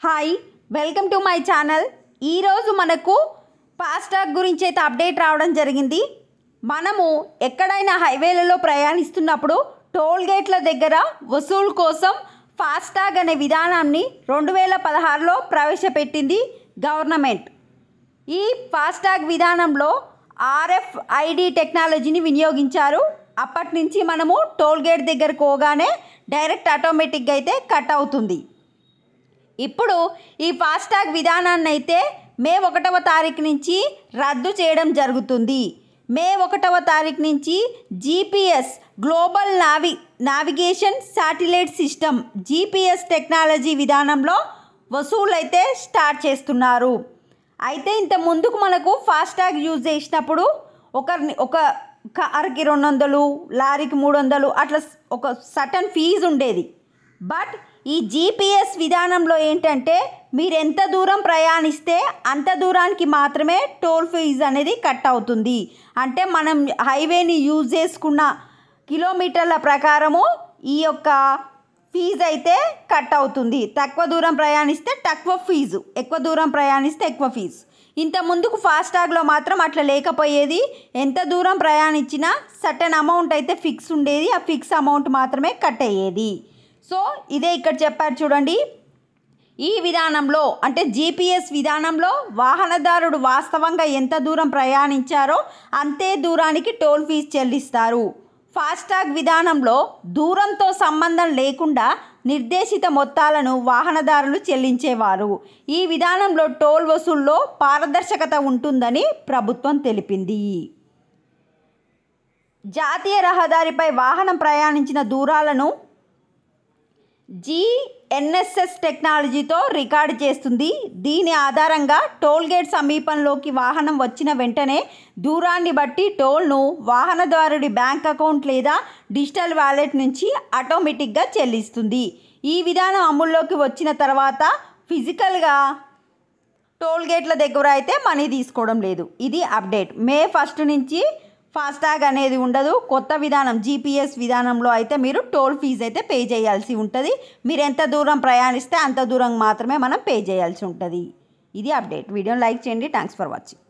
Hi welcome to my channel. ఈరోజు మనకు FASTag గురించి అయితే అప్డేట్ రావడం జరిగింది. మనము ఎక్కడైనా హైవేలలో ప్రయాణిస్తున్నప్పుడు టోల్ గేట్ల దగ్గర వసూలు కోసం ఫాస్టాగ్ అనే విధానాన్ని 2016లో ప్రవేశపెట్టింది గవర్నమెంట్. ఈ ఫాస్టాగ్ విధానంలో RFID టెక్నాలజీని వినియోగించారు. అప్పటి నుంచి మనము టోల్ గేట్ దగ్గరకు పోగానే డైరెక్ట్ ఆటోమేటిక్గా అయితే కట్ అవుతుంది. ఇప్పుడు ఈ ఫాస్టాగ్ విధానాన్ని అయితే మే 1వ తారీఖు నుంచి రద్దు చేయడం జరుగుతుంది. మే 1వ తారీఖు నుంచి GPS global navigation satellite system GPS technology విధానంలో వసూలు అయితే స్టార్ట్ చేస్తున్నారు. అయితే ఇంత ముందుకు మనకు ఫాస్టాగ్ యూజ్ చేసినప్పుడు ఒక కార్కి 200, లారీకి 300 అట్లా ఒక సటన్ ఫీజు ఉండేది. బట్ ఈ GPS విధానంలో ఏంటంటే మీరు ఎంత దూరం ప్రయాణిస్తే అంత దూరానికి మాత్రమే టోల్ ఫీజు అనేది కట్ అవుతుంది. అంటే మనం హైవేని యూజ్ చేసుకున్న కిలోమీటర్ల ప్రకారము ఈ యొక్క ఫీజు అయితే కట్ అవుతుంది. తక్కువ దూరం ప్రయాణిస్తే తక్కువ ఫీజు, ఎక్కువ దూరం ప్రయాణిస్తే ఎక్కువ ఫీజు. ఇంత ముందుకు ఫాస్టాగ్లో మాత్రం అట్లా లేకపోయేది. ఎంత దూరం ప్రయాణించినా సర్టెన్ అమౌంట్ అయితే ఫిక్స్ ఉండేది. ఆ ఫిక్స్ అమౌంట్ మాత్రమే కట్ అయ్యేది. సో ఇదే ఇక్కడ చెప్పారు చూడండి. ఈ విధానంలో అంటే GPS విధానంలో వాహనదారుడు వాస్తవంగా ఎంత దూరం ప్రయాణించారో అంతే దూరానికి టోల్ ఫీజు చెల్లిస్తారు. ఫాస్టాగ్ విధానంలో దూరంతో సంబంధం లేకుండా నిర్దేశిత మొత్తాలను వాహనదారులు చెల్లించేవారు. ఈ విధానంలో టోల్ వసూల్లో పారదర్శకత ఉంటుందని ప్రభుత్వం తెలిపింది. జాతీయ రహదారిపై వాహనం ప్రయాణించిన దూరాలను GNSS టెక్నాలజీతో రికార్డు చేస్తుంది. దీని ఆధారంగా టోల్ గేట్ సమీపంలోకి వాహనం వచ్చిన వెంటనే దూరాన్ని బట్టి టోల్ను వాహనదారుడి బ్యాంక్ అకౌంట్ లేదా డిజిటల్ వాలెట్ నుంచి ఆటోమేటిక్గా చెల్లిస్తుంది. ఈ విధానం అమల్లోకి వచ్చిన తర్వాత ఫిజికల్గా టోల్ గేట్ల దగ్గర అయితే మనీ తీసుకోవడం లేదు. ఇది అప్డేట్. మే 1 నుంచి ఫాస్టాగ్ అనేది ఉండదు. కొత్త విధానం GPS విధానంలో అయితే మీరు టోల్ ఫీజు అయితే పే చేయాల్సి ఉంటుంది. మీరు ఎంత దూరం ప్రయాణిస్తే అంత దూరం మాత్రమే మనం పే చేయాల్సి ఉంటుంది. ఇది అప్డేట్. వీడియోని లైక్ చేయండి. Thanks for watching.